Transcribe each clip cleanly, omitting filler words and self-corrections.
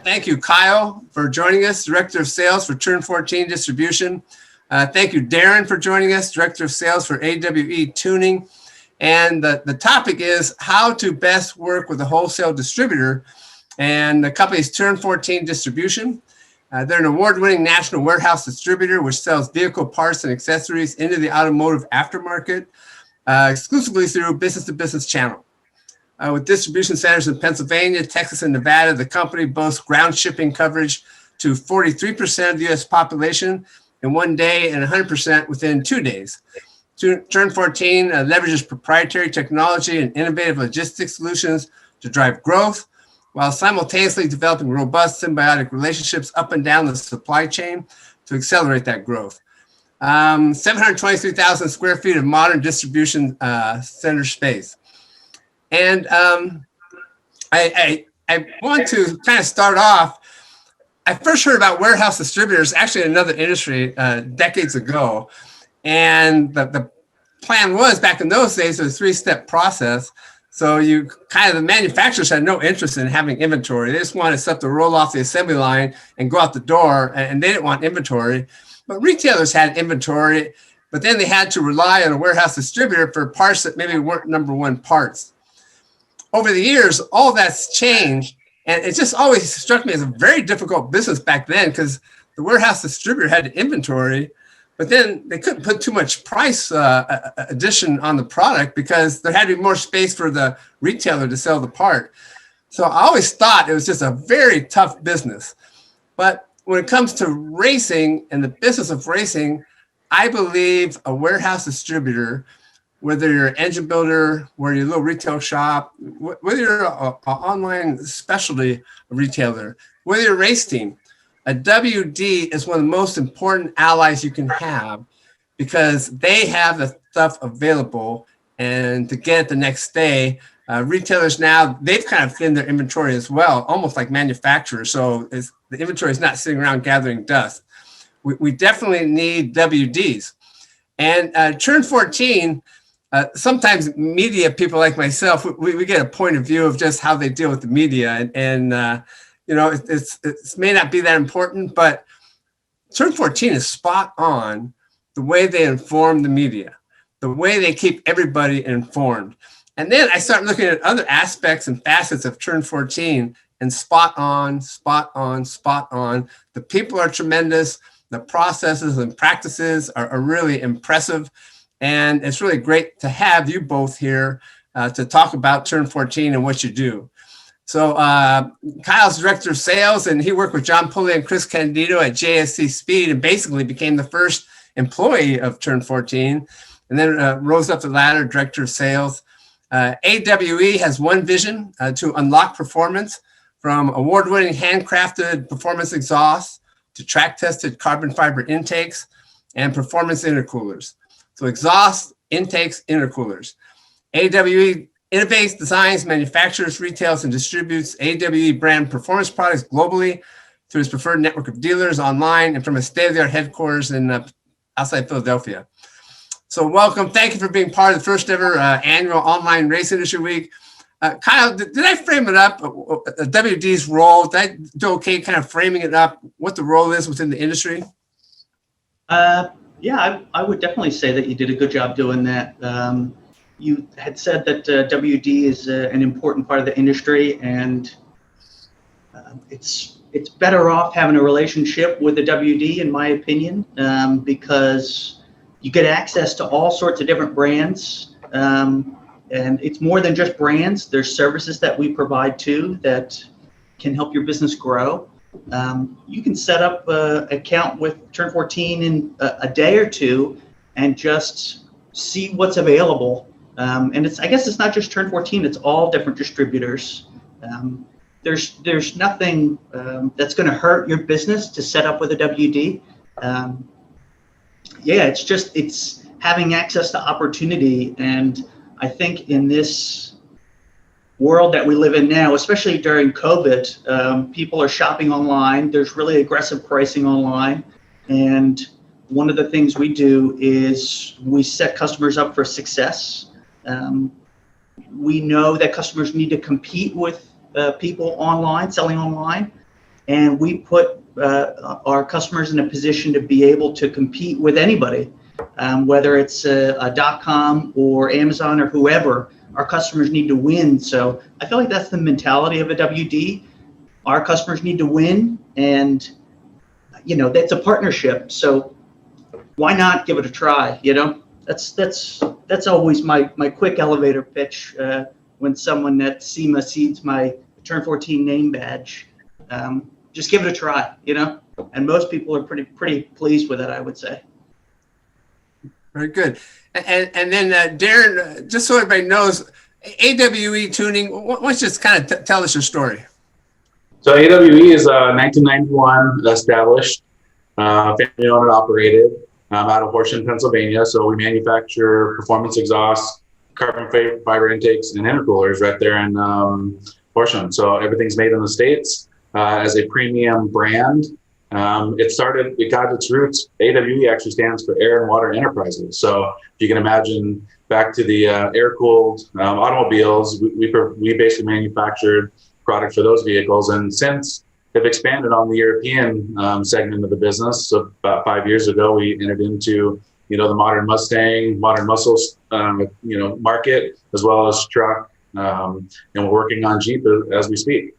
Thank you, Kyle, for joining us, Director of Sales for Turn 14 Distribution. Thank you, Darren, for joining us, Director of Sales for AWE Tuning. And the topic is how to best work with a wholesale distributor. And the company is Turn 14 Distribution. They're an award-winning national warehouse distributor which sells vehicle parts and accessories into the automotive aftermarket exclusively through business-to-business channel. With distribution centers in Pennsylvania, Texas, and Nevada, the company boasts ground shipping coverage to 43% of the U.S. population in 1 day and 100% within 2 days. Turn 14 leverages proprietary technology and innovative logistics solutions to drive growth, while simultaneously developing robust symbiotic relationships up and down the supply chain to accelerate that growth. 723,000 square feet of modern distribution center space. And I want to kind of start off. I first heard about warehouse distributors actually in another industry decades ago. And the plan was back in those days, it was a 3-step process. So the manufacturers had no interest in having inventory. They just wanted stuff to roll off the assembly line and go out the door, and they didn't want inventory. But retailers had inventory, but then they had to rely on a warehouse distributor for parts that maybe weren't number one parts. Over the years, all that's changed, and it just always struck me as a very difficult business back then because the warehouse distributor had inventory, but then they couldn't put too much price addition on the product because there had to be more space for the retailer to sell the part. So I always thought it was just a very tough business. But when it comes to racing and the business of racing, I believe a warehouse distributor, whether you're an engine builder, whether you're a little retail shop, whether you're an online specialty retailer, whether you're a race team, a WD is one of the most important allies you can have because they have the stuff available and to get it the next day. Retailers now, they've kind of thinned their inventory as well, almost like manufacturers. So the inventory is not sitting around gathering dust. We definitely need WDs. And Turn 14, sometimes media people like myself, we get a point of view of just how they deal with the media, and it may not be that important, but Turn 14 is spot on the way they inform the media, the way they keep everybody informed. And then I start looking at other aspects and facets of Turn 14, and spot on, spot on, spot on. The people are tremendous. The processes and practices are really impressive. And it's really great to have you both here to talk about Turn 14 and what you do. So Kyle's Director of Sales, and he worked with John Pulley and Chris Candido at JSC Speed and basically became the first employee of Turn 14, and then rose up the ladder, Director of Sales. AWE has one vision to unlock performance from award-winning handcrafted performance exhausts to track-tested carbon fiber intakes and performance intercoolers. So exhaust, intakes, intercoolers. AWE innovates, designs, manufactures, retails, and distributes AWE brand performance products globally through its preferred network of dealers online and from a state-of-the-art headquarters in outside Philadelphia. So welcome. Thank you for being part of the first ever annual online race industry week. Kyle, did I frame it up, WD's role? Did I do okay kind of framing it up, what the role is within the industry? Yeah, I would definitely say that you did a good job doing that. You had said that WD is an important part of the industry, and it's better off having a relationship with the WD, in my opinion, because you get access to all sorts of different brands, and it's more than just brands. There's services that we provide too that can help your business grow. You can set up an account with Turn 14 in a day or two and just see what's available. And I guess it's not just Turn 14, it's all different distributors. There's nothing that's going to hurt your business to set up with a WD. It's having access to opportunity. And I think in this world that we live in now, especially during COVID, people are shopping online. There's really aggressive pricing online. And one of the things we do is we set customers up for success. We know that customers need to compete with people online, selling online. and we put our customers in a position to be able to compete with anybody, whether it's a .com or Amazon or whoever. Our customers need to win. So I feel like that's the mentality of a WD. Our customers need to win, and that's a partnership. So why not give it a try? That's always my quick elevator pitch when someone at SEMA sees my Turn 14 name badge. Just give it a try, and most people are pretty pleased with it, I would say. Very good. And then Darren, just so everybody knows, AWE tuning, why don't you just kind of tell us your story? So AWE is 1991 established, family owned and operated out of Horsham, Pennsylvania. So we manufacture performance exhausts, carbon fiber intakes, and intercoolers right there in Horsham. So everything's made in the States as a premium brand. It got its roots. AWE actually stands for Air and Water Enterprises. So if you can imagine back to the air-cooled automobiles, we basically manufactured product for those vehicles, and since have expanded on the European segment of the business. So about 5 years ago, we entered into the modern Mustang, modern muscle market, as well as truck, and we're working on Jeep as we speak.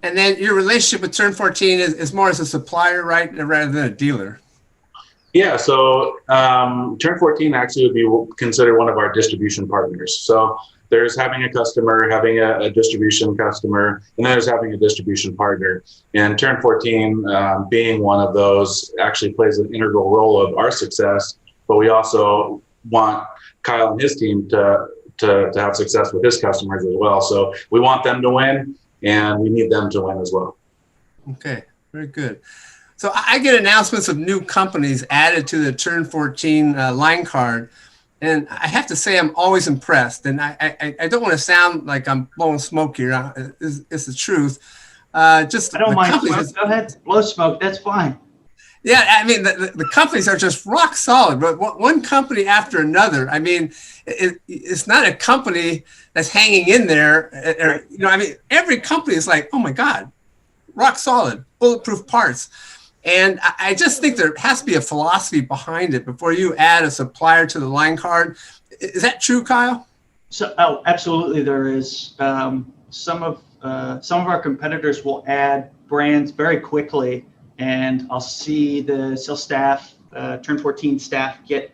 And then your relationship with Turn 14 is more as a supplier, right, rather than a dealer? Yeah, so Turn 14 actually would be considered one of our distribution partners. So there's having a customer, having a distribution customer, and then there's having a distribution partner. And Turn 14 being one of those actually plays an integral role of our success, but we also want Kyle and his team to have success with his customers as well. So we want them to win, and we need them to win as well. Okay, very good. So I get announcements of new companies added to the Turn 14 line card, and I have to say I'm always impressed. And I don't want to sound like I'm blowing smoke here. It's the truth. I don't mind smoke. Go ahead, blow smoke. That's fine. Yeah, I mean, the companies are just rock solid, but one company after another. I mean, it's not a company that's hanging in there. Every company is like, oh my God, rock solid, bulletproof parts. And I just think there has to be a philosophy behind it before you add a supplier to the line card. Is that true, Kyle? So, absolutely, there is. Some of our competitors will add brands very quickly, and I'll see the sales staff, Turn 14 staff, get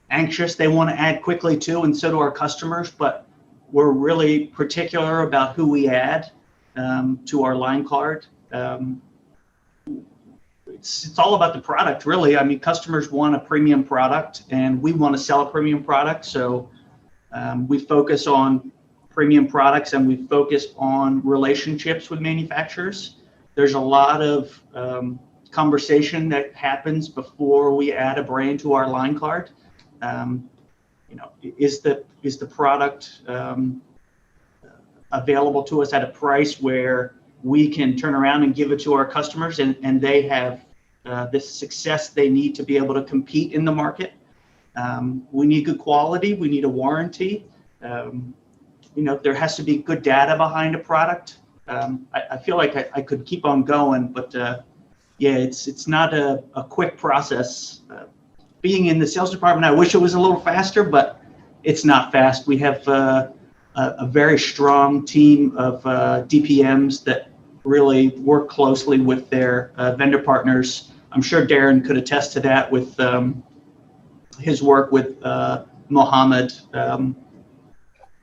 anxious. They want to add quickly too, and so do our customers. But we're really particular about who we add to our line card. It's all about the product, really. I mean, customers want a premium product, and we want to sell a premium product. So we focus on premium products, and we focus on relationships with manufacturers. There's a lot of conversation that happens before we add a brand to our line card. Is the product available to us at a price where we can turn around and give it to our customers, and they have the success they need to be able to compete in the market. We need good quality. We need a warranty. There has to be good data behind a product. I feel like I could keep on going, but it's not a quick process. Being in the sales department, I wish it was a little faster, but it's not fast. We have a very strong team of DPMs that really work closely with their vendor partners. I'm sure Darren could attest to that with his work with Mohammed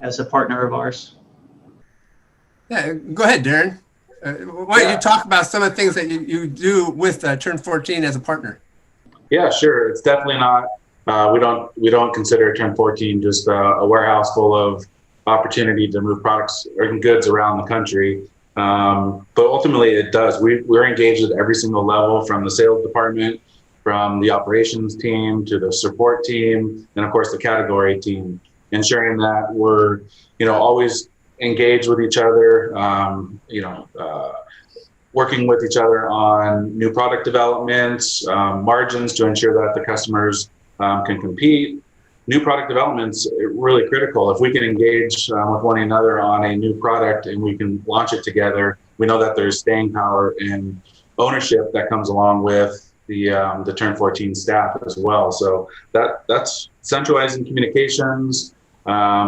as a partner of ours. Yeah, go ahead, Darren. Why don't you talk about some of the things that you do with Turn 14 as a partner? Yeah, sure. It's definitely not. We don't consider Turn 14 just a warehouse full of opportunity to move products or goods around the country. But ultimately it does. We're engaged at every single level, from the sales department, from the operations team to the support team, and of course the category team, ensuring that we're, always engaged with each other, working with each other on new product developments, margins to ensure that the customers can compete. New product development's really critical. If we can engage with one another on a new product and we can launch it together, we know that there's staying power and ownership that comes along with the Turn 14 staff as well. So that's centralizing communications,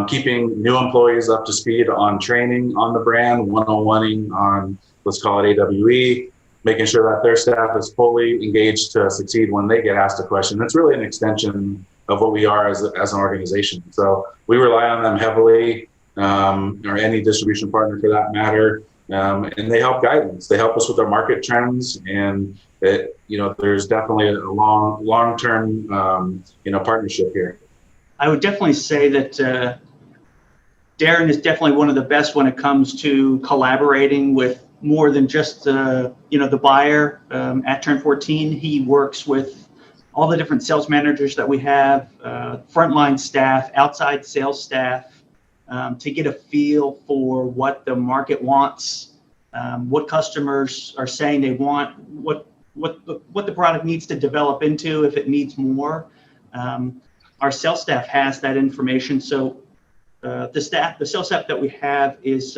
keeping new employees up to speed on training on the brand, one-on-oneing on, let's call it AWE, making sure that their staff is fully engaged to succeed when they get asked a question. It's really an extension of what we are as an organization. So we rely on them heavily, or any distribution partner for that matter. And they help guide us. They help us with our market trends, and there's definitely a long-term partnership here. I would definitely say that Darren is definitely one of the best when it comes to collaborating with more than just the buyer at Turn 14. He works with all the different sales managers that we have, frontline staff, outside sales staff, to get a feel for what the market wants, what customers are saying they want, what the product needs to develop into, if it needs more. Our sales staff has that information. So the sales staff that we have is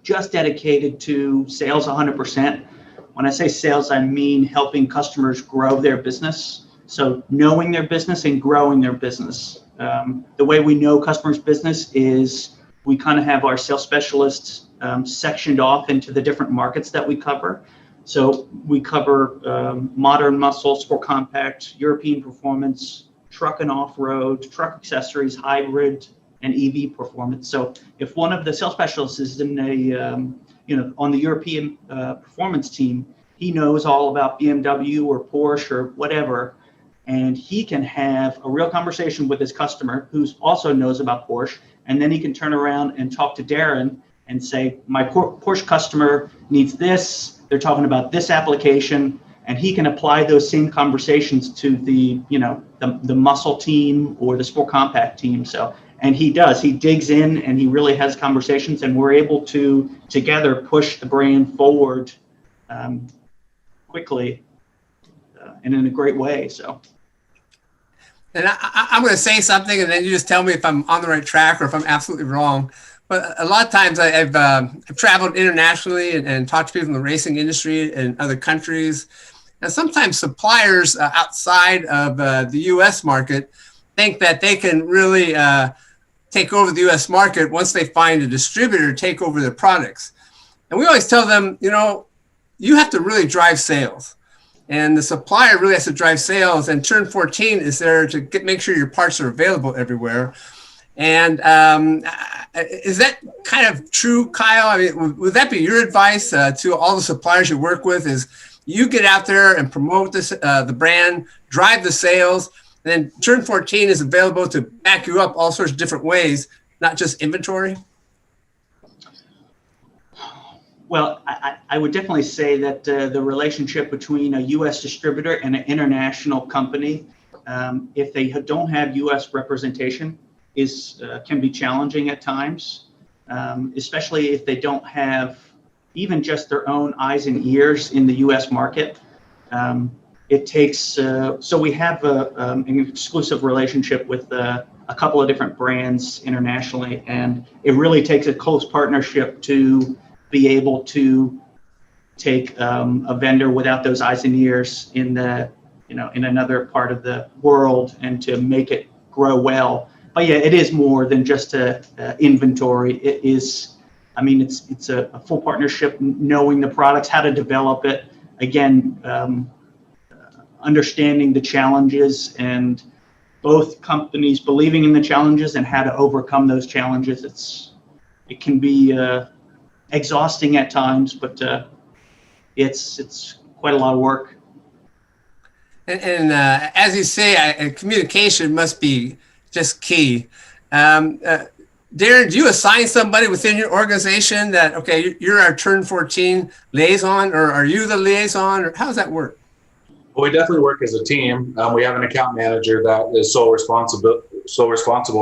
just dedicated to sales 100%. When I say sales, I mean helping customers grow their business. So knowing their business and growing their business. The way we know customers' business is we kind of have our sales specialists sectioned off into the different markets that we cover. So we cover modern muscle, sport compact, European performance, truck and off-road, truck accessories, hybrid, and EV performance. So if one of the sales specialists is in on the European performance team, he knows all about BMW or Porsche or whatever, and he can have a real conversation with his customer who also knows about Porsche, and then he can turn around and talk to Darren and say, my Porsche customer needs this, they're talking about this application, and he can apply those same conversations to the muscle team or the sport compact team. And he digs in and he really has conversations, and we're able to together push the brand forward quickly and in a great way. So. And I'm going to say something, and then you just tell me if I'm on the right track or if I'm absolutely wrong. But a lot of times I've traveled internationally and talked to people in the racing industry in other countries. And sometimes suppliers outside of the U.S. market think that they can really take over the U.S. market once they find a distributor to take over their products. And we always tell them, you have to really drive sales. And the supplier really has to drive sales, and Turn 14 is there to make sure your parts are available everywhere. And is that kind of true, Kyle? I mean, would that be your advice to all the suppliers you work with, is you get out there and promote this, the brand, drive the sales, and then Turn 14 is available to back you up all sorts of different ways, not just inventory? Well, I would definitely say that the relationship between a U.S. distributor and an international company, if they don't have U.S. representation, can be challenging at times, especially if they don't have even just their own eyes and ears in the U.S. market. It takes, so we have an exclusive relationship with a couple of different brands internationally, and it really takes a close partnership to be able to take a vendor without those eyes and ears in another part of the world and to make it grow well. But yeah, it is more than just inventory. It is, it's a full partnership, knowing the products, how to develop it. Again, understanding the challenges and both companies believing in the challenges and how to overcome those challenges. It can be exhausting at times, but it's quite a lot of work. And as you say, communication must be just key. Darren, do you assign somebody within your organization that, okay, you're our Turn 14 liaison, or are you the liaison, or how does that work? Well, we definitely work as a team. We have an account manager that is sole responsible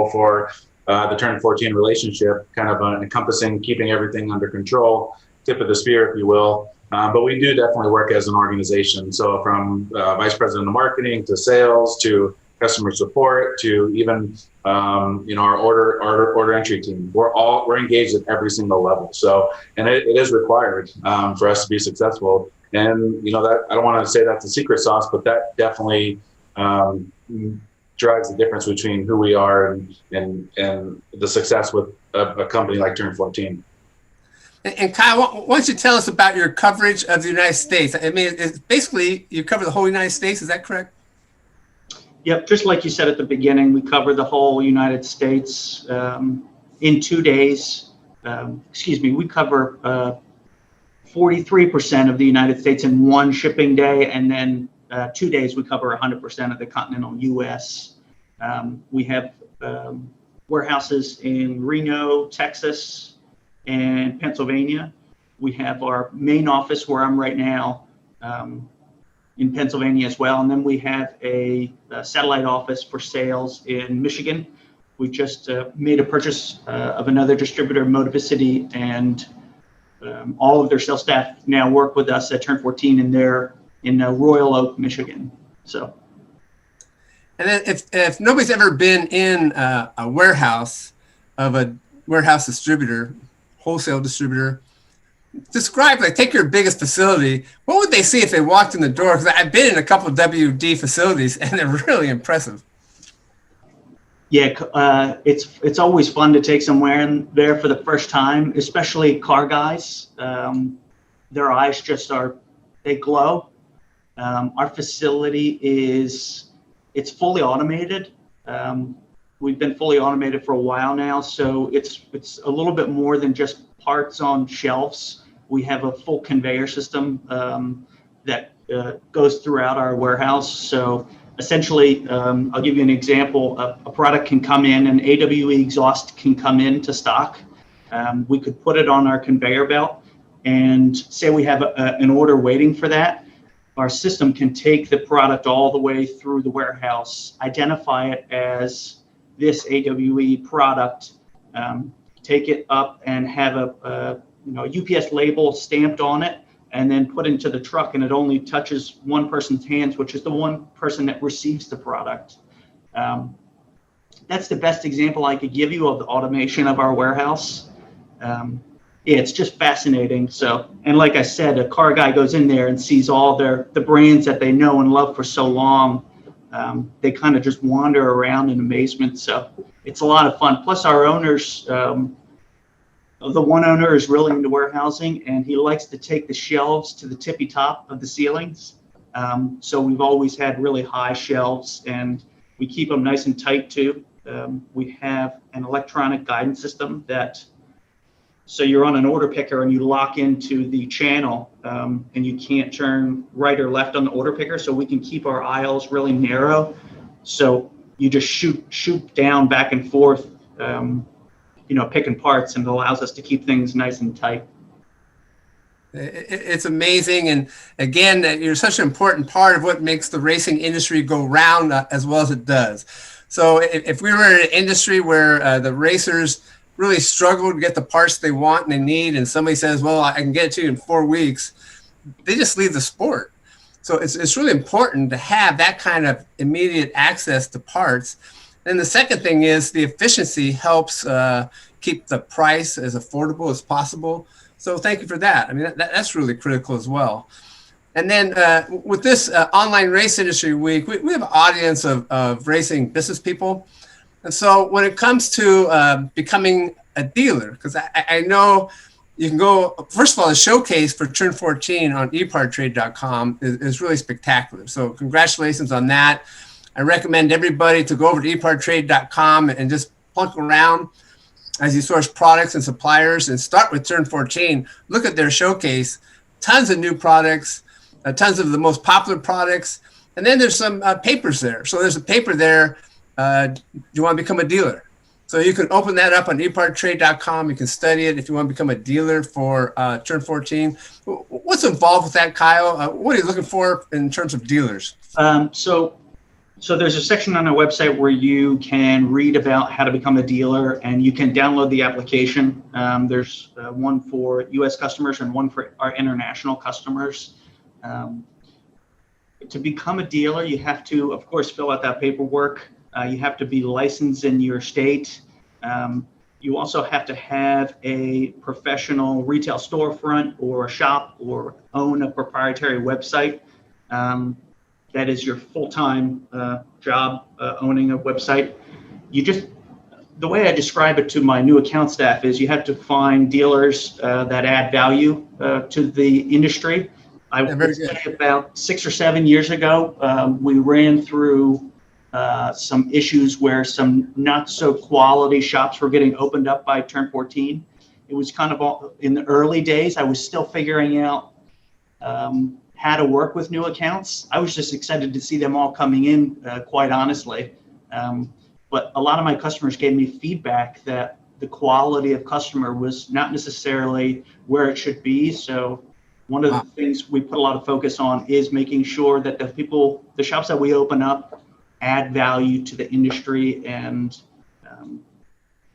for the Turn 14 relationship, kind of encompassing keeping everything under control, tip of the spear, if you will. But we do definitely work as an organization. So from vice president of marketing to sales to customer support to even our order entry team. We're engaged at every single level. So, and it is required for us to be successful. And that I don't want to say that's the secret sauce, but that definitely drives the difference between who we are and the success with a company like Turn 14. And Kyle, why don't you tell us about your coverage of the United States? I mean, it's basically you cover the whole United States. Is that correct? Yep. Just like you said at the beginning, we cover the whole United States in 2 days. We cover 43% of the United States in one shipping day, and then 2 days we cover 100% of the continental U.S. We have warehouses in Reno, Texas, and Pennsylvania. We have our main office where I'm right now in Pennsylvania as well. And then we have a satellite office for sales in Michigan. We just made a purchase of another distributor, Motivicity, and all of their sales staff now work with us at Turn 14 in Royal Oak, Michigan. So. And then if nobody's ever been in a warehouse of a warehouse distributor, wholesale distributor, describe, take your biggest facility. What would they see if they walked in the door? Because I've been in a couple of WD facilities and they're really impressive. Yeah, it's always fun to take somewhere in there for the first time, especially car guys. Their eyes they glow. Our facility it's fully automated. We've been fully automated for a while now, so it's a little bit more than just parts on shelves. We have a full conveyor system that goes throughout our warehouse. So essentially, I'll give you an example. A product can come in, an AWE exhaust can come in to stock. We could put it on our conveyor belt and say we have an order waiting for that. Our system can take the product all the way through the warehouse, identify it as this AWE product, take it up and have a UPS label stamped on it, and then put into the truck, and it only touches one person's hands, which is the one person that receives the product. That's the best example I could give you of the automation of our warehouse. It's just fascinating. So, and like I said, a car guy goes in there and sees all the brands that they know and love for so long. They kind of just wander around in amazement. So it's a lot of fun. Plus our owners, the one owner is really into warehousing, and he likes to take the shelves to the tippy top of the ceilings. So we've always had really high shelves, and we keep them nice and tight too. We have an electronic guidance system so you're on an order picker and you lock into the channel, and you can't turn right or left on the order picker, so we can keep our aisles really narrow. So you just shoot down back and forth, picking parts, and it allows us to keep things nice and tight. It's amazing. And again, you're such an important part of what makes the racing industry go round as well as it does. So if we were in an industry where the racers really struggle to get the parts they want and they need, and somebody says, well, I can get it to you in 4 weeks, they just leave the sport. So it's really important to have that kind of immediate access to parts. And the second thing is the efficiency helps keep the price as affordable as possible. So thank you for that. I mean, that's really critical as well. And then with this online race industry week, we have an audience of racing business people. And so when it comes to becoming a dealer, because I know you can go, first of all, the showcase for Turn 14 on EPARTRADE.com is really spectacular. So congratulations on that. I recommend everybody to go over to EPARTRADE.com and just plunk around as you source products and suppliers, and start with Turn 14. Look at their showcase, tons of new products, tons of the most popular products. And then there's some papers there. So there's a paper there. Do you want to become a dealer? So you can open that up on EPARTRADE.com. You can study it if you want to become a dealer for Turn 14. What's involved with that, Kyle? What are you looking for in terms of dealers? So there's a section on our website where you can read about how to become a dealer, and you can download the application. There's one for U.S. customers and one for our international customers. to become a dealer, you have to, of course, fill out that paperwork. You have to be licensed in your state. You also have to have a professional retail storefront or a shop or own a proprietary website. That is your full-time job, owning a website. The way I describe it to my new account staff is you have to find dealers that add value to the industry. I would say about 6 or 7 years ago, we ran through some issues where some not so quality shops were getting opened up by Turn 14. It was kind of all in the early days. I was still figuring out how to work with new accounts. I was just excited to see them all coming in, quite honestly. But a lot of my customers gave me feedback that the quality of customer was not necessarily where it should be. So one of the things we put a lot of focus on is making sure that the shops that we open up add value to the industry, and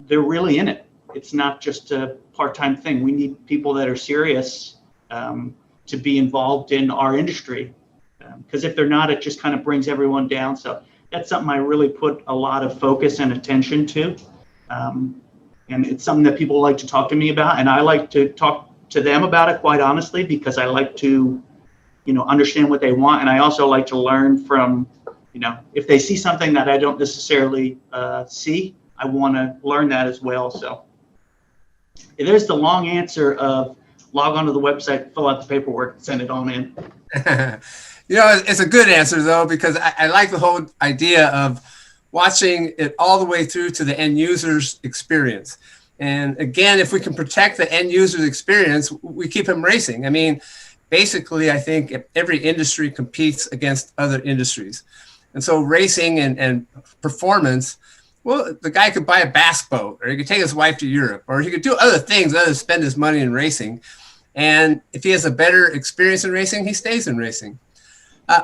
they're really in it. It's not just a part-time thing. We need people that are serious to be involved in our industry, because if they're not, it just kind of brings everyone down. So that's something I really put a lot of focus and attention to. And it's something that people like to talk to me about, and I like to talk to them about it, quite honestly, because I like to, understand what they want. And I also like to learn from, if they see something that I don't necessarily see, I want to learn that as well. So there's the long answer of log onto the website, fill out the paperwork, and send it on in. It's a good answer, though, because I like the whole idea of watching it all the way through to the end user's experience. And again, if we can protect the end user's experience, we keep them racing. I mean, basically, I think every industry competes against other industries. And so racing and performance, well, the guy could buy a bass boat, or he could take his wife to Europe, or he could do other things other than spend his money in racing. And if he has a better experience in racing, he stays in racing.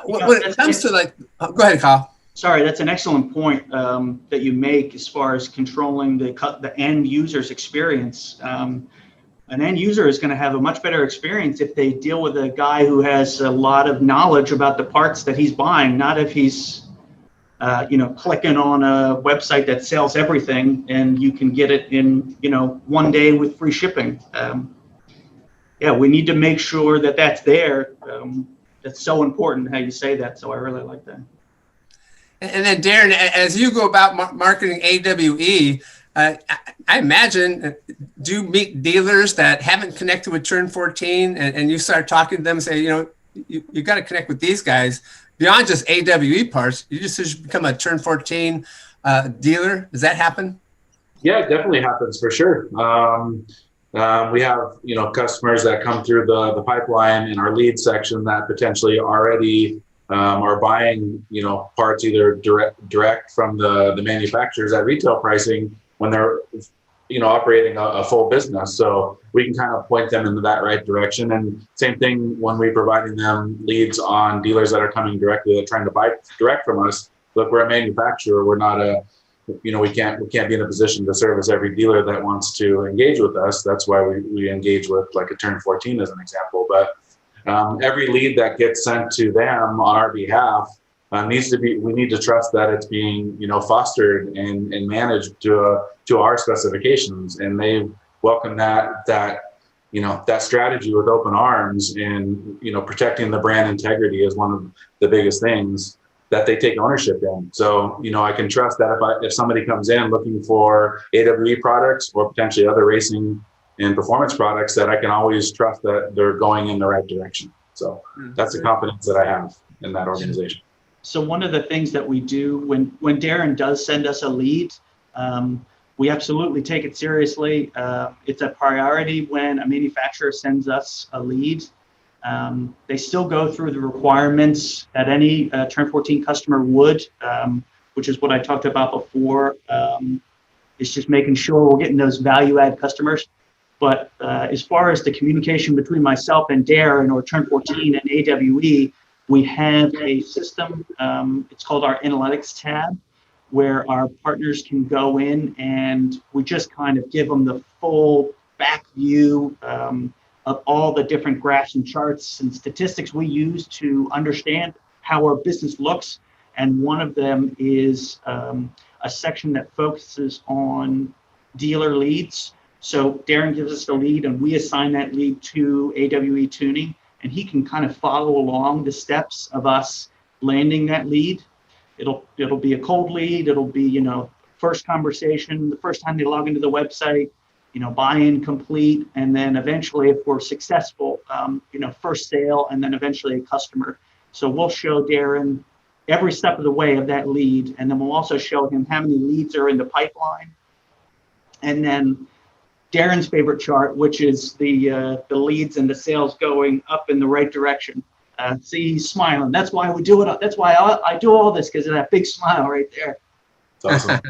When it comes to go ahead, Kyle. Sorry, that's an excellent point that you make as far as controlling the end user's experience. An end user is going to have a much better experience if they deal with a guy who has a lot of knowledge about the parts that he's buying, not if he's clicking on a website that sells everything and you can get it in 1 day with free shipping. We need to make sure that that's there. That's so important how you say that. So I really like that. And then Darren, as you go about marketing AWE, I imagine, do you meet dealers that haven't connected with Turn 14 and you start talking to them and say, you got to connect with these guys beyond just AWE parts. You just should become a Turn 14 dealer. Does that happen? Yeah, it definitely happens for sure. We have, customers that come through the pipeline in our lead section that potentially already are buying, parts either direct from the manufacturers at retail pricing when they're, operating a full business. So we can kind of point them in that right direction. And same thing when we're providing them leads on dealers that are coming directly, that are trying to buy direct from us. Look, we're a manufacturer. We're not we can't be in a position to service every dealer that wants to engage with us. That's why we engage with like a Turn 14 as an example. But every lead that gets sent to them on our behalf we need to trust that it's being, fostered and managed to our specifications. And they welcome that strategy with open arms, and, protecting the brand integrity is one of the biggest things that they take ownership in. So, I can trust that if somebody comes in looking for AWE products or potentially other racing and performance products, that I can always trust that they're going in the right direction. So that's the confidence that I have in that organization. So one of the things that we do when Darren does send us a lead, we absolutely take it seriously. It's a priority when a manufacturer sends us a lead. They still go through the requirements that any Turn 14 customer would, which is what I talked about before. It's just making sure we're getting those value add customers. But as far as the communication between myself and Darren or Turn 14 and AWE, we have a system, it's called our analytics tab, where our partners can go in and we just kind of give them the full back view of all the different graphs and charts and statistics we use to understand how our business looks. And one of them is a section that focuses on dealer leads. So Darren gives us the lead and we assign that lead to AWE Tuning, and he can kind of follow along the steps of us landing that lead. It'll be a cold lead. It'll be, first conversation, the first time they log into the website, buy-in complete. And then eventually, if we're successful, first sale, and then eventually a customer. So we'll show Darren every step of the way of that lead. And then we'll also show him how many leads are in the pipeline. And then Darren's favorite chart, which is the leads and the sales going up in the right direction. See, he's smiling. That's why we do it. That's why I do all this, because of that big smile right there. That's awesome.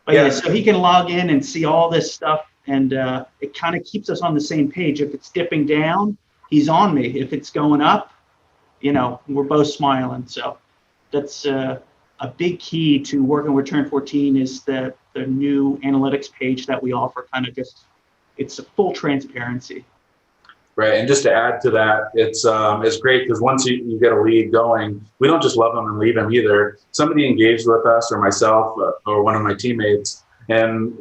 But yeah, so he can log in and see all this stuff, and it kind of keeps us on the same page. If it's dipping down, he's on me. If it's going up, we're both smiling. So that's a big key to working with Turn 14 is the new analytics page that we offer. Kind of it's a full transparency. Right, and just to add to that, it's great because once you get a lead going, we don't just love them and leave them either. Somebody engaged with us, or myself, or one of my teammates, and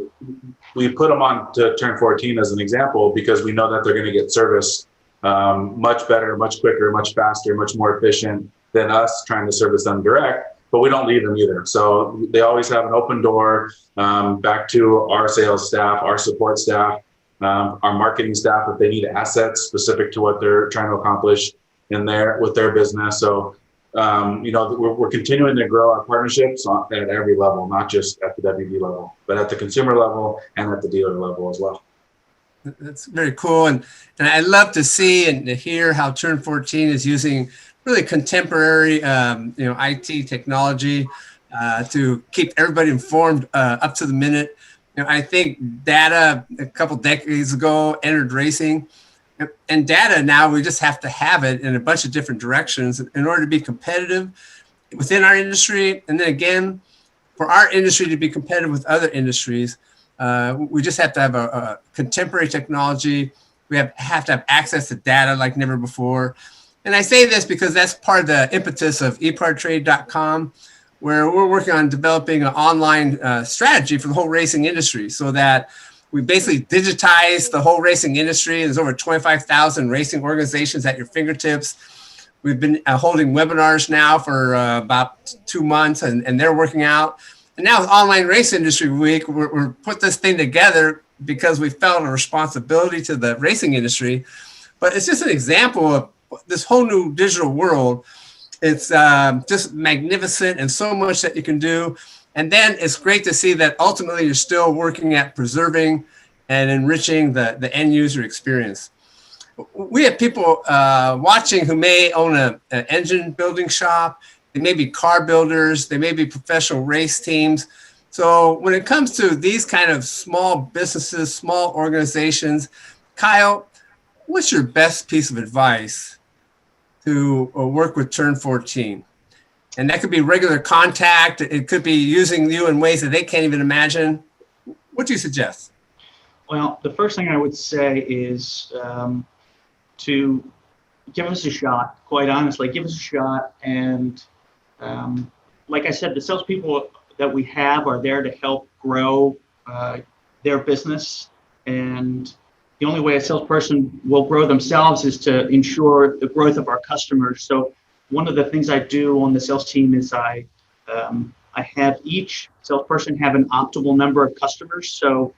we put them on to Turn 14 as an example because we know that they're going to get service much better, much quicker, much faster, much more efficient than us trying to service them direct. But we don't leave them either. So they always have an open door back to our sales staff, our support staff, our marketing staff if they need assets specific to what they're trying to accomplish with their business. So we're continuing to grow our partnerships at every level, not just at the WD level, but at the consumer level and at the dealer level as well. That's very cool, and I love to see and to hear how Turn 14 is using really contemporary IT technology to keep everybody informed up to the minute. I think data a couple decades ago entered racing, and data now we just have to have it in a bunch of different directions in order to be competitive within our industry. And then again, for our industry to be competitive with other industries, we just have to have a contemporary technology. We have to have access to data like never before. And I say this because that's part of the impetus of EPARTRADE.com, where we're working on developing an online strategy for the whole racing industry so that we basically digitize the whole racing industry. There's over 25,000 racing organizations at your fingertips. We've been holding webinars now for about 2 months, and they're working out. And now with Online Race Industry Week, we're put this thing together because we felt a responsibility to the racing industry. But it's just an example of this whole new digital world. It's just magnificent and so much that you can do. And then it's great to see that ultimately you're still working at preserving and enriching the end user experience. We have people watching who may own an engine building shop. They may be car builders. They may be professional race teams. So when it comes to these kind of small businesses, small organizations, Kyle, what's your best piece of advice to work with Turn 14? And that could be regular contact. It could be using you in ways that they can't even imagine. What do you suggest? Well, the first thing I would say is to give us a shot. Quite honestly, give us a shot. And like I said, the salespeople that we have are there to help grow their business. And the only way a salesperson will grow themselves is to ensure the growth of our customers. So one of the things I do on the sales team is I have each salesperson have an optimal number of customers. So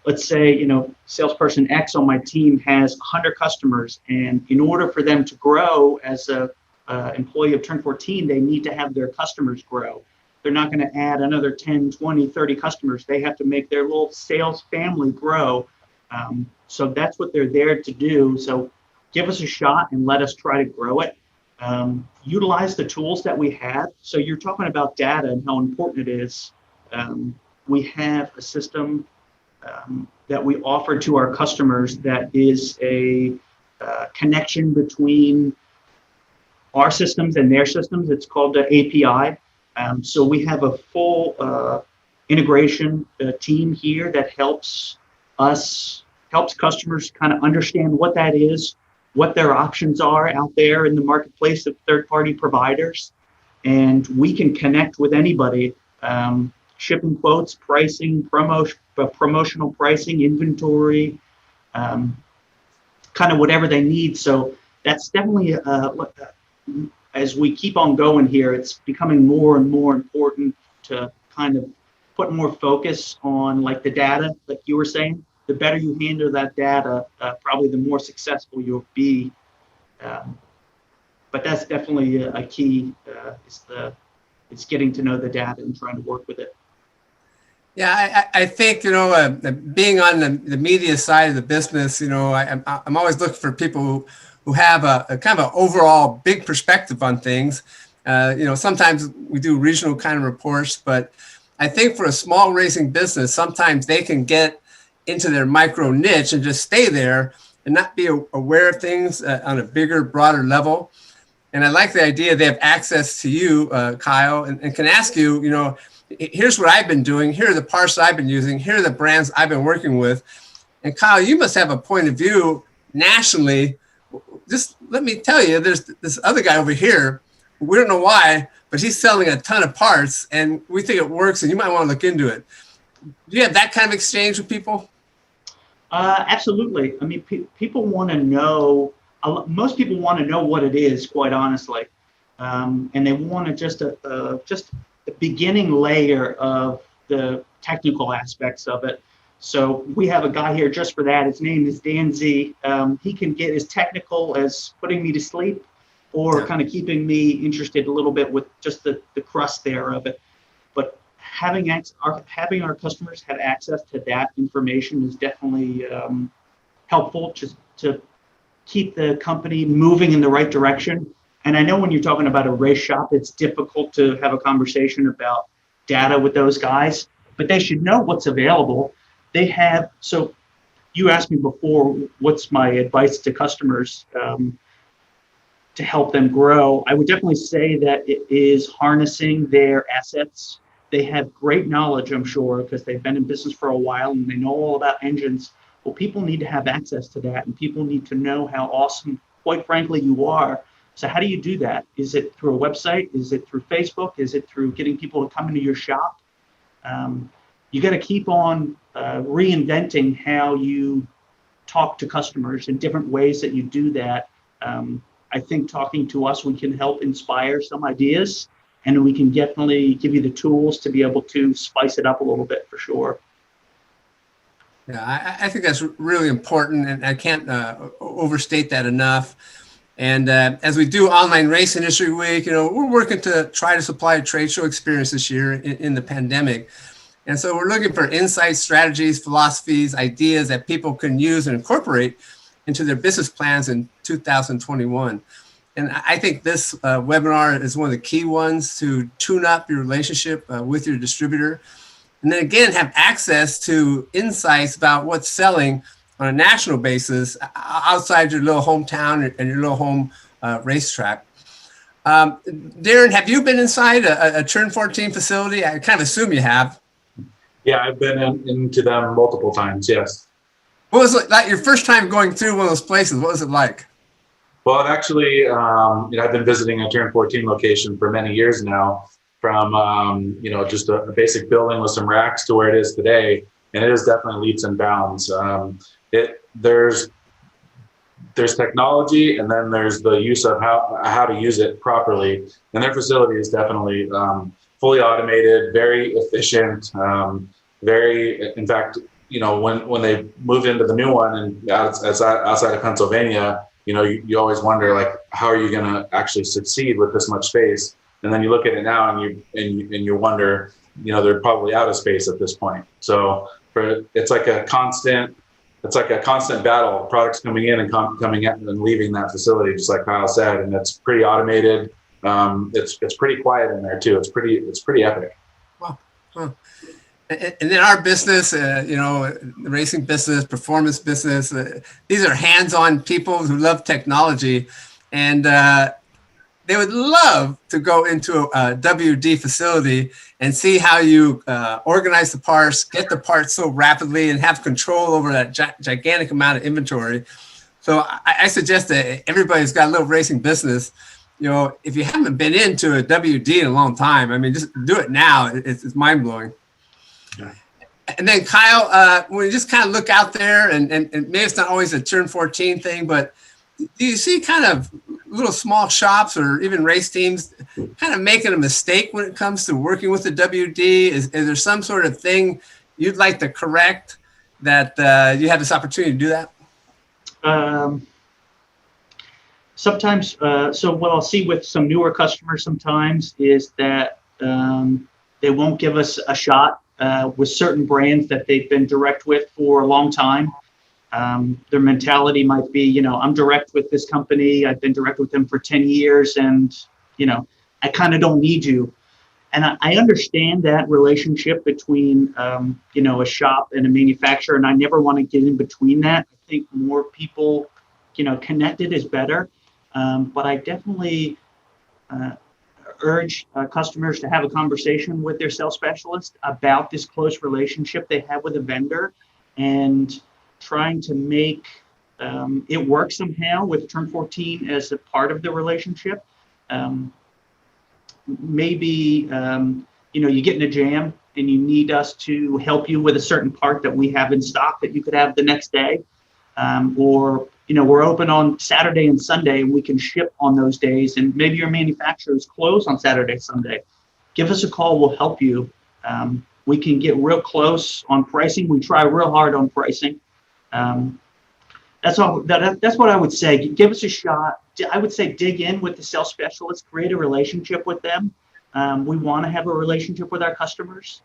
let's say, salesperson X on my team has 100 customers, and in order for them to grow as a employee of Turn 14, they need to have their customers grow. They're not going to add another 10, 20, 30 customers. They have to make their little sales family grow. So that's what they're there to do. So give us a shot and let us try to grow it. Utilize the tools that we have. So you're talking about data and how important it is. We have a system that we offer to our customers that is a connection between our systems and their systems. It's called the API. So we have a full integration team here that helps customers kind of understand what that is, what their options are out there in the marketplace of third-party providers. and we can connect with anybody. Shipping quotes, pricing, promotional pricing, inventory, kind of whatever they need. So that's definitely, as we keep on going here, it's becoming more and more important to kind of put more focus on like the data, like you were saying. The better you handle that data, probably the more successful you'll be. But that's definitely a key, it's getting to know the data and trying to work with it. Yeah, I think, being on the media side of the business, I'm always looking for people who have a kind of an overall big perspective on things. Sometimes we do regional kind of reports, but I think for a small racing business, sometimes they can get into their micro niche and just stay there and not be aware of things on a bigger, broader level. And I like the idea they have access to you, Kyle, and can ask you, here's what I've been doing. Here are the parts I've been using. Here are the brands I've been working with. And Kyle, you must have a point of view nationally. Just let me tell you, there's this other guy over here. We don't know why, but he's selling a ton of parts and we think it works and you might want to look into it. Do you have that kind of exchange with people? Absolutely. I mean, people want to know, most people want to know what it is, quite honestly. And they want to just the beginning layer of the technical aspects of it. So we have a guy here just for that. His name is Dan Z. He can get as technical as putting me to sleep or kind of keeping me interested a little bit with just the crust there of it. But having our customers have access to that information is definitely helpful just to keep the company moving in the right direction. And I know when you're talking about a race shop, it's difficult to have a conversation about data with those guys, but they should know what's available. So you asked me before, what's my advice to customers to help them grow? I would definitely say that it is harnessing their assets. They have great knowledge, I'm sure, because they've been in business for a while and they know all about engines. Well, people need to have access to that and people need to know how awesome, quite frankly, you are. So how do you do that? Is it through a website? Is it through Facebook? Is it through getting people to come into your shop? You got to keep on reinventing how you talk to customers in different ways that you do that. I think talking to us, we can help inspire some ideas and we can definitely give you the tools to be able to spice it up a little bit for sure. Yeah, I think that's really important and I can't overstate that enough. And as we do Online Race Industry Week, we're working to try to supply a trade show experience this year in the pandemic. And so we're looking for insights, strategies, philosophies, ideas that people can use and incorporate into their business plans in 2021. And I think this webinar is one of the key ones to tune up your relationship with your distributor. And then again, have access to insights about what's selling on a national basis outside your little hometown and your little home racetrack. Darren, have you been inside a Turn 14 facility? I kind of assume you have. Yeah, I've been into them multiple times, yes. What was it like your first time going through one of those places? What was it like? Well, it actually, I've been visiting a Turn 14 location for many years now, from, just a basic building with some racks to where it is today. And it is definitely leaps and bounds. There's technology, and then there's the use of how to use it properly. And their facility is definitely fully automated, very efficient, in fact, when they moved into the new one and outside of Pennsylvania, you always wonder, like, how are you going to actually succeed with this much space? And then you look at it now and you wonder, they're probably out of space at this point. So it's like a constant battle. Products coming in and coming out and leaving that facility, just like Kyle said, and it's pretty automated. It's pretty quiet in there too. It's pretty epic. Wow. Huh. And in our business, the racing business, performance business, these are hands-on people who love technology, and they would love to go into a WD facility and see how you organize the parts, get the parts so rapidly, and have control over that gigantic amount of inventory. So I suggest that everybody who's got a little racing business if you haven't been into a WD in a long time, I mean, just do it now. It's mind blowing. Yeah. And then Kyle, when you just kind of look out there, and maybe it's not always a turn 14 thing, but do you see kind of little small shops or even race teams kind of making a mistake when it comes to working with the WD? Is there some sort of thing you'd like to correct that you have this opportunity to do that? Sometimes, so what I'll see with some newer customers sometimes is that they won't give us a shot with certain brands that they've been direct with for a long time. Their mentality might be, I'm direct with this company. I've been direct with them for 10 years and, I kind of don't need you. And I understand that relationship between, a shop and a manufacturer, and I never want to get in between that. I think more people, connected is better. But I definitely urge customers to have a conversation with their sales specialist about this close relationship they have with a vendor and trying to make it work somehow with Turn 14 as a part of the relationship. Maybe, you get in a jam and you need us to help you with a certain part that we have in stock that you could have the next day. Or we're open on Saturday and Sunday and we can ship on those days, and maybe your manufacturer is closed on Saturday, Sunday. Give us a call, we'll help you. We can get real close on pricing. We try real hard on pricing. That's all. That's what I would say. Give us a shot. I would say dig in with the sales specialist, create a relationship with them. We want to have a relationship with our customers.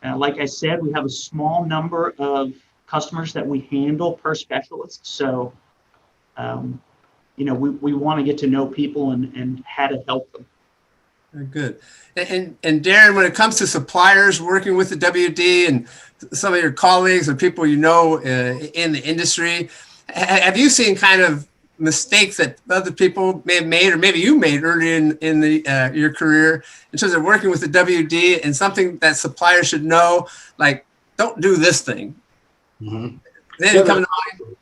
Like I said, we have a small number of customers that we handle per specialist. So, we want to get to know people and how to help them. Very good. And Darren, when it comes to suppliers working with the WD and some of your colleagues or people in the industry, have you seen kind of mistakes that other people may have made, or maybe you made early in your career in terms of working with the WD, and something that suppliers should know, like, don't do this thing? Mm-hmm. Then come to mind?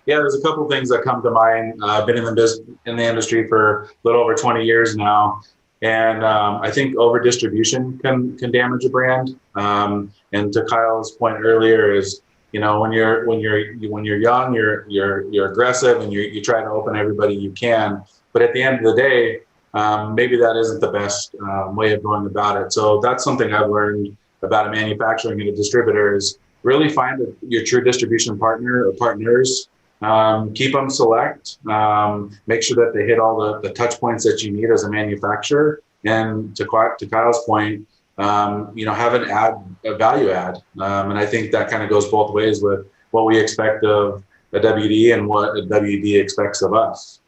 Yeah, there's a couple of things that come to mind. I've been in the industry for a little over 20 years now, and I think over distribution can damage a brand. And to Kyle's point earlier is, when you're young, you're aggressive and you try to open everybody you can, but at the end of the day, maybe that isn't the best way of going about it. So that's something I've learned about a manufacturing and a distributor is really find your true distribution partner or partners. Keep them select. Make sure that they hit all the touch points that you need as a manufacturer. And to Kyle's point, have a value add. And I think that kind of goes both ways with what we expect of a WD and what a WD expects of us.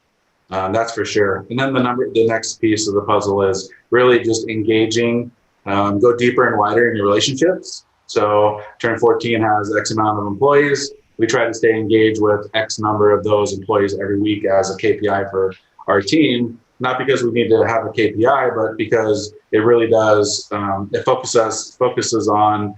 That's for sure. And then the next piece of the puzzle is really just engaging, go deeper and wider in your relationships. So Turn 14 has X amount of employees. We try to stay engaged with X number of those employees every week as a KPI for our team. Not because we need to have a KPI, but because it really does, it focuses on,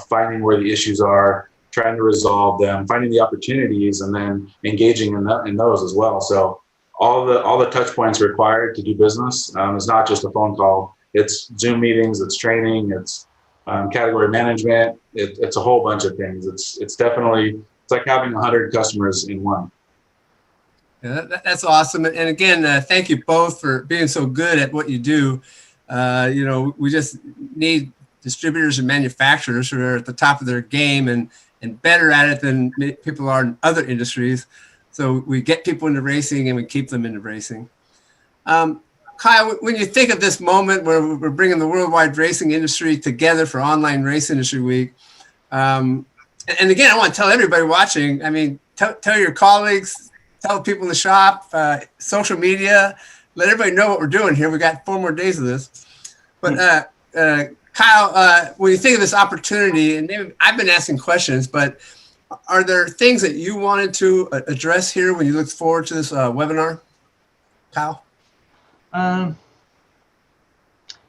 finding where the issues are, trying to resolve them, finding the opportunities, and then engaging in those as well. So all the touch points required to do business is not just a phone call. It's Zoom meetings, it's training, it's category management. It's a whole bunch of things. It's definitely, it's like having 100 customers in one. Yeah, that's awesome. And again, thank you both for being so good at what you do. We just need distributors and manufacturers who are at the top of their game and better at it than people are in other industries. So we get people into racing and we keep them into racing. Kyle, when you think of this moment where we're bringing the worldwide racing industry together for Online Race Industry Week, and again, I want to tell everybody watching, tell your colleagues, tell people in the shop, social media, let everybody know what we're doing here. We got 4 more days of this. But Kyle, when you think of this opportunity, and maybe I've been asking questions, but are there things that you wanted to address here when you look forward to this webinar, Kyle?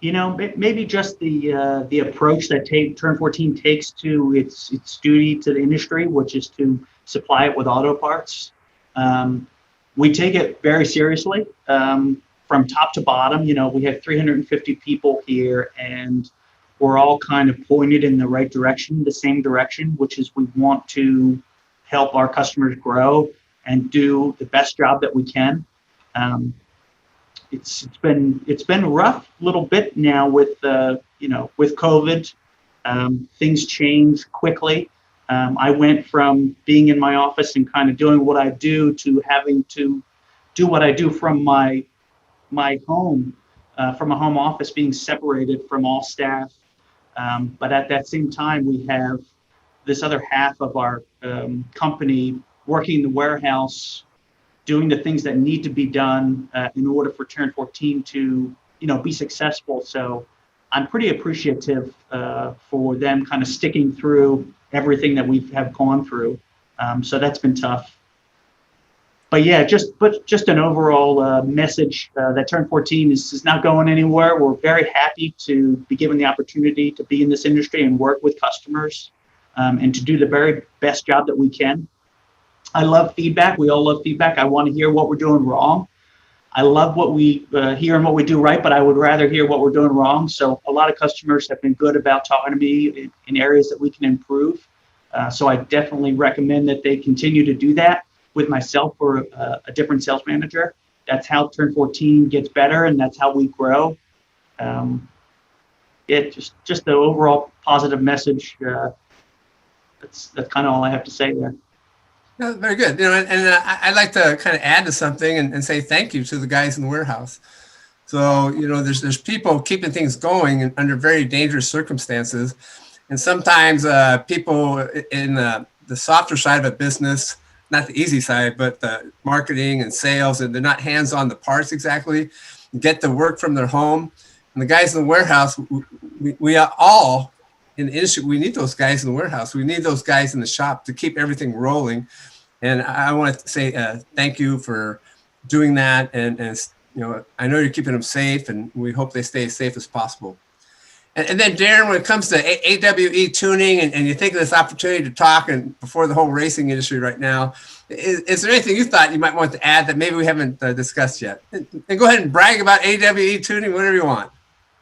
Maybe just the approach that Turn 14 takes to its duty to the industry, which is to supply it with auto parts. We take it very seriously. from top to bottom, we have 350 people here, and we're all kind of pointed in the right direction, the same direction, which is we want to help our customers grow and do the best job that we can. It's been a rough little bit now with with COVID. Things change quickly. I went from being in my office and kind of doing what I do to having to do what I do from my home, from a home office, being separated from all staff. But at that same time, we have this other half of our company working in the warehouse, doing the things that need to be done in order for Turn 14 to be successful. So I'm pretty appreciative for them kind of sticking through everything that we have gone through. So that's been tough. But yeah, just an overall message that Turn 14 is not going anywhere. We're very happy to be given the opportunity to be in this industry and work with customers and to do the very best job that we can. I love feedback. We all love feedback. I want to hear what we're doing wrong. I love what we hear and what we do right, but I would rather hear what we're doing wrong. So a lot of customers have been good about talking to me in areas that we can improve. So I definitely recommend that they continue to do that with myself or a different sales manager. That's how Turn 14 gets better, and that's how we grow. Just the overall positive message. That's kind of all I have to say there. No, very good. I'd like to kind of add to something and say thank you to the guys in the warehouse. So, there's people keeping things going under very dangerous circumstances. And sometimes people in the softer side of a business, not the easy side, but the marketing and sales, and they're not hands on the parts exactly, get to work from their home. And the guys in the warehouse, we are all in the industry, we need those guys in the warehouse. We need those guys in the shop to keep everything rolling. And I want to say thank you for doing that. And I know you're keeping them safe, and we hope they stay as safe as possible. And then, Darren, when it comes to AWE tuning, and you think of this opportunity to talk and before the whole racing industry right now, is there anything you thought you might want to add that maybe we haven't discussed yet? And go ahead and brag about AWE tuning, whatever you want.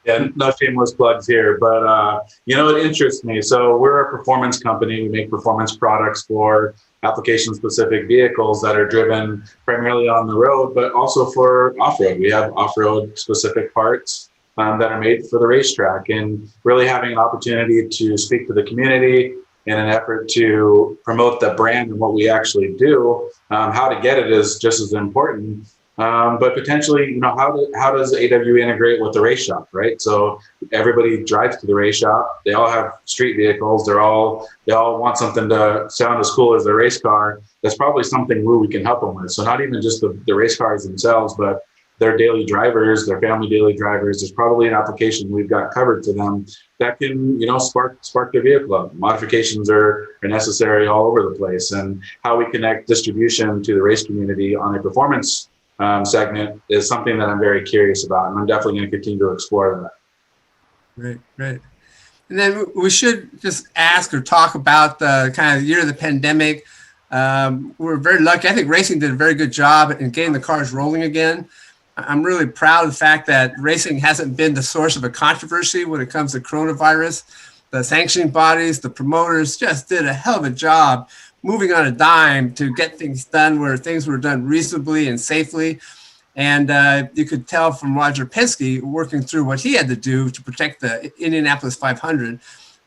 Yeah, no shameless plugs here, but it interests me. So we're a performance company. We make performance products for application-specific vehicles that are driven primarily on the road, but also for off-road. We have off-road specific parts that are made for the racetrack, and really having an opportunity to speak to the community in an effort to promote the brand and what we actually do. How to get it is just as important. But potentially, how does AWE integrate with the race shop, right? So everybody drives to the race shop. They all have street vehicles. They all want something to sound as cool as their race car. That's probably something we can help them with. So not even just the race cars themselves, but their daily drivers, their family daily drivers. There's probably an application we've got covered for them that can, spark their vehicle up. Modifications are necessary all over the place, and how we connect distribution to the race community on a performance segment is something that I'm very curious about, and I'm definitely going to continue to explore that. Great. And then we should just ask or talk about the kind of year of the pandemic. We're very lucky. I think racing did a very good job in getting the cars rolling again. I'm really proud of the fact that racing hasn't been the source of a controversy when it comes to coronavirus. The sanctioning bodies, the promoters just did a hell of a job moving on a dime to get things done where things were done reasonably and safely. And you could tell from Roger Penske working through what he had to do to protect the Indianapolis 500.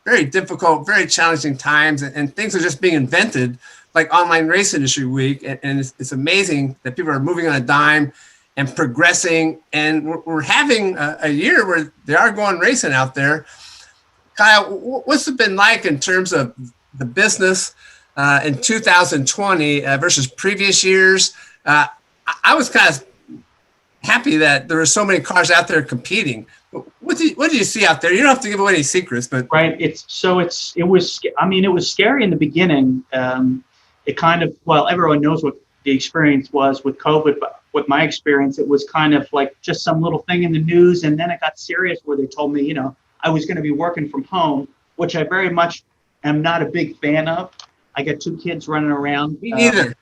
Very difficult, very challenging times, and things are just being invented like Online Race Industry Week. And it's amazing that people are moving on a dime and progressing. And we're having a year where they are going racing out there. Kyle, what's it been like in terms of the business in 2020 versus previous years? I was kind of happy that there were so many cars out there competing. What do you see out there? You don't have to give away any secrets, but right. It was scary in the beginning. It kind of, everyone knows what the experience was with COVID, but with my experience, it was kind of like just some little thing in the news, and then it got serious where they told me, I was going to be working from home, which I very much am not a big fan of. I got 2 kids running around. Me neither.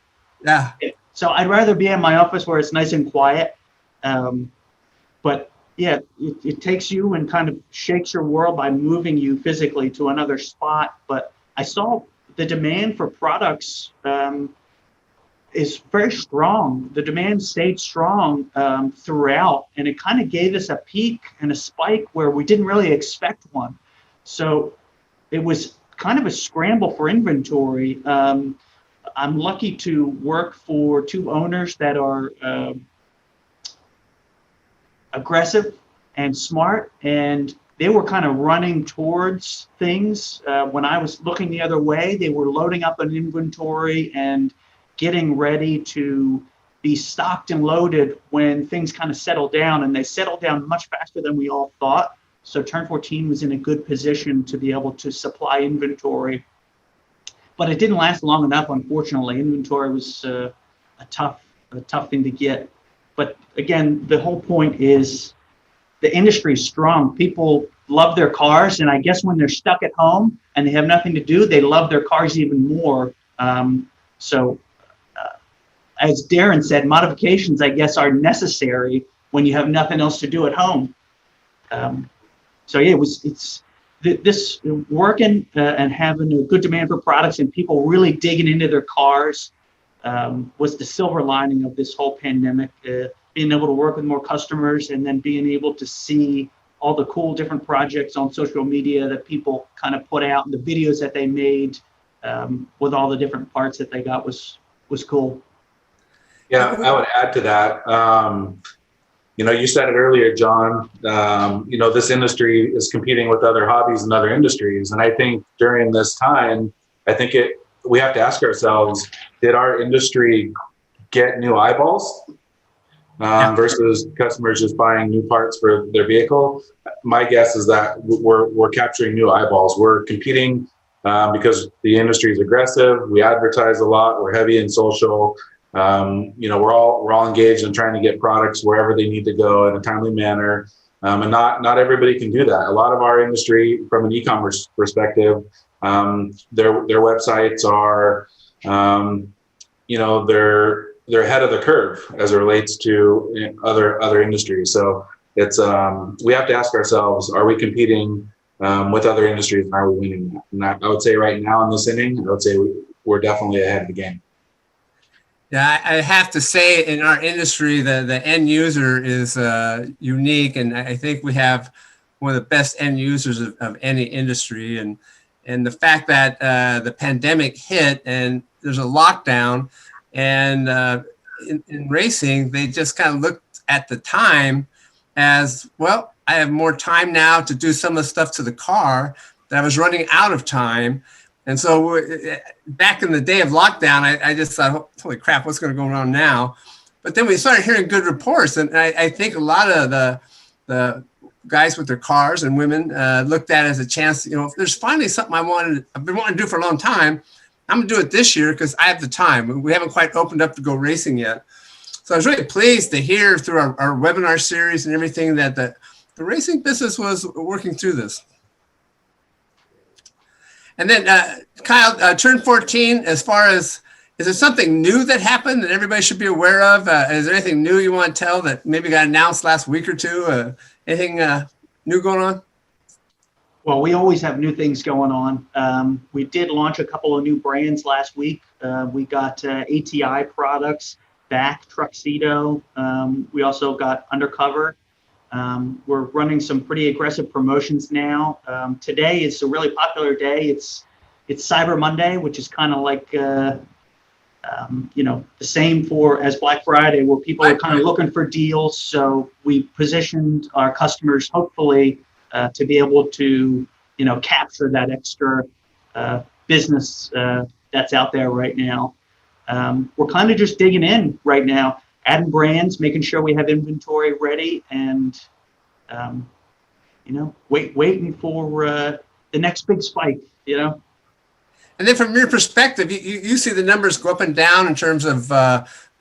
Yeah. So I'd rather be in my office where it's nice and quiet. But yeah, it takes you and kind of shakes your world by moving you physically to another spot. But I saw the demand for products is very strong. The demand stayed strong throughout, and it kind of gave us a peak and a spike where we didn't really expect one. So it was kind of a scramble for inventory. I'm lucky to work for two owners that are aggressive and smart, and they were kind of running towards things. When I was looking the other way, they were loading up an inventory and getting ready to be stocked and loaded when things kind of settled down, and they settled down much faster than we all thought. So Turn 14 was in a good position to be able to supply inventory, but it didn't last long enough. Unfortunately, inventory was a tough thing to get. But again, the whole point is the industry is strong. People love their cars, and I guess when they're stuck at home and they have nothing to do, they love their cars even more. As Darren said, modifications, I guess, are necessary when you have nothing else to do at home. It's this working and having a good demand for products and people really digging into their cars was the silver lining of this whole pandemic. Being able to work with more customers and then being able to see all the cool different projects on social media that people kind of put out and the videos that they made with all the different parts that they got was cool. Yeah, I would add to that. You said it earlier, John. This industry is competing with other hobbies and other industries. And I think during this time, we have to ask ourselves, did our industry get new eyeballs versus customers just buying new parts for their vehicle? My guess is that we're capturing new eyeballs. We're competing because the industry is aggressive. We advertise a lot. We're heavy in social. We're all engaged in trying to get products wherever they need to go in a timely manner. And not everybody can do that. A lot of our industry, from an e-commerce perspective, their websites are, they're ahead of the curve as it relates to other industries. So it's we have to ask ourselves, are we competing with other industries, and are we winning? And I would say right now in this inning, I would say we're definitely ahead of the game. Yeah, I have to say, in our industry, the end user is unique, and I think we have one of the best end users of any industry. And the fact that the pandemic hit and there's a lockdown, and in racing, they just kind of looked at the time as, well, I have more time now to do some of the stuff to the car that I was running out of time. And so back in the day of lockdown, I just thought, holy crap, what's going to go on now? But then we started hearing good reports. And I think a lot of the guys with their cars and women looked at it as a chance, if there's finally something I've been wanting to do for a long time, I'm going to do it this year because I have the time. We haven't quite opened up to go racing yet. So I was really pleased to hear through our webinar series and everything that the racing business was working through this. And then, Kyle, Turn 14, as far as, is there something new that happened that everybody should be aware of? Is there anything new you want to tell that maybe got announced last week or two? Anything new going on? Well, we always have new things going on. We did launch a couple of new brands last week. We got ATI products back, Truxedo. We also got Undercover. We're running some pretty aggressive promotions now. Today is a really popular day. It's Cyber Monday, which is kind of like the same as Black Friday, where people are kind of looking for deals. So we positioned our customers, hopefully, to be able to capture that extra business that's out there right now. We're kind of just digging in right now, adding brands, making sure we have inventory ready, and waiting for the next big spike. And then from your perspective, you see the numbers go up and down in terms of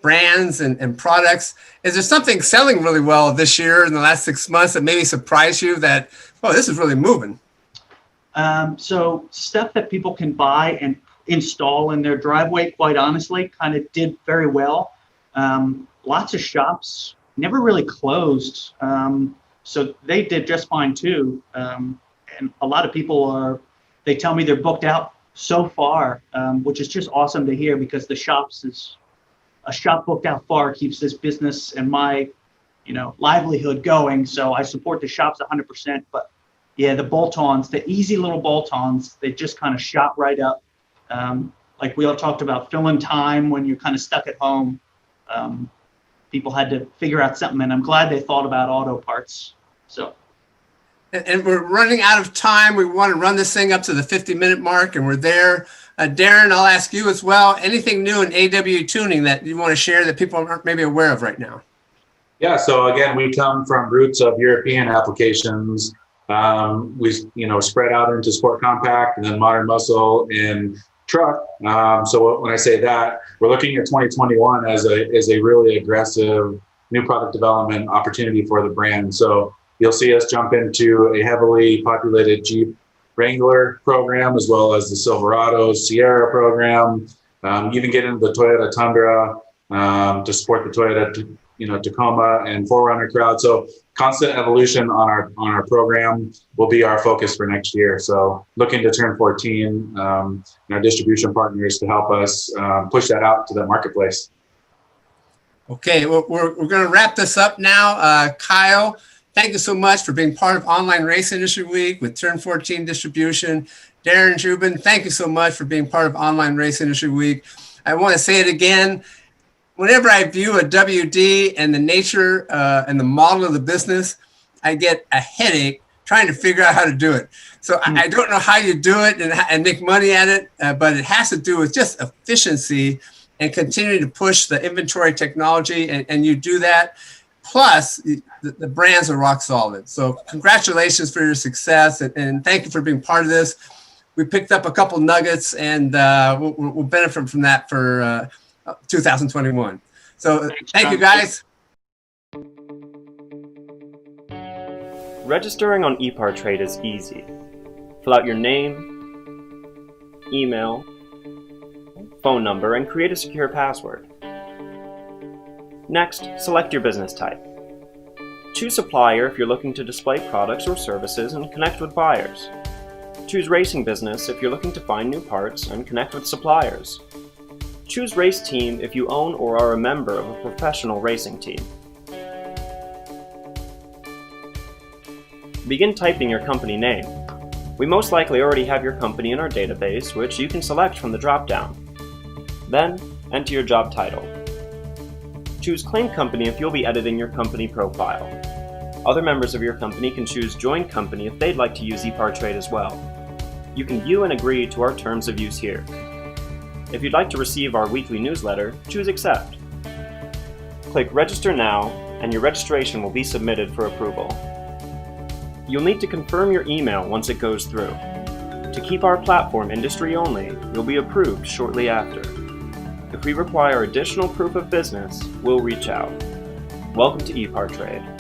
brands and products. Is there something selling really well this year in the last 6 months that maybe surprised you that, oh, this is really moving? So stuff that people can buy and install in their driveway, quite honestly, kind of did very well. Lots of shops never really closed. So they did just fine too. And a lot of people they tell me they're booked out so far, which is just awesome to hear, because a shop booked out far keeps this business and my, livelihood going. So I support the shops 100%, but yeah, the bolt-ons, the easy little bolt-ons, they just kind of shot right up. Like we all talked about filling time when you're kind of stuck at home. People had to figure out something, and I'm glad they thought about auto parts. So. And we're running out of time. We want to run this thing up to the 50-minute mark, and we're there. Darren, I'll ask you as well. Anything new in AW tuning that you want to share that people aren't maybe aware of right now? Yeah, so again, we come from roots of European applications. We spread out into sport compact and then modern muscle and truck. So when I say that, we're looking at 2021 as a really aggressive new product development opportunity for the brand. So you'll see us jump into a heavily populated Jeep Wrangler program, as well as the Silverado Sierra program. Even get into the Toyota Tundra to support the Toyota Tacoma and 4Runner crowd. So constant evolution on our program will be our focus for next year. So looking to turn 14 and our distribution partners to help us push that out to the marketplace. Okay, well, we're going to wrap this up now. Kyle, thank you so much for being part of Online Race Industry Week with Turn 14 Distribution. Darren Jubin, thank you so much for being part of Online Race Industry Week. I want to say it again. Whenever I view a WD and the nature and the model of the business, I get a headache trying to figure out how to do it. So I don't know how you do it and make money at it, but it has to do with just efficiency and continuing to push the inventory technology, and you do that. Plus, the brands are rock solid. So congratulations for your success, and thank you for being part of this. We picked up a couple nuggets, and we'll benefit from that for 2021. So thank you, guys. Registering on EPARTRADE is easy. Fill out your name, email, phone number, and create a secure password. Next, select your business type. Choose Supplier if you're looking to display products or services and connect with buyers. Choose Racing Business if you're looking to find new parts and connect with suppliers. Choose Race Team if you own or are a member of a professional racing team. Begin typing your company name. We most likely already have your company in our database, which you can select from the drop-down. Then, enter your job title. Choose Claim Company if you'll be editing your company profile. Other members of your company can choose Join Company if they'd like to use EPARTRADE as well. You can view and agree to our terms of use here. If you'd like to receive our weekly newsletter, choose Accept. Click Register Now, and your registration will be submitted for approval. You'll need to confirm your email once it goes through. To keep our platform industry only, you'll be approved shortly after. If we require additional proof of business, we'll reach out. Welcome to EPARTRADE.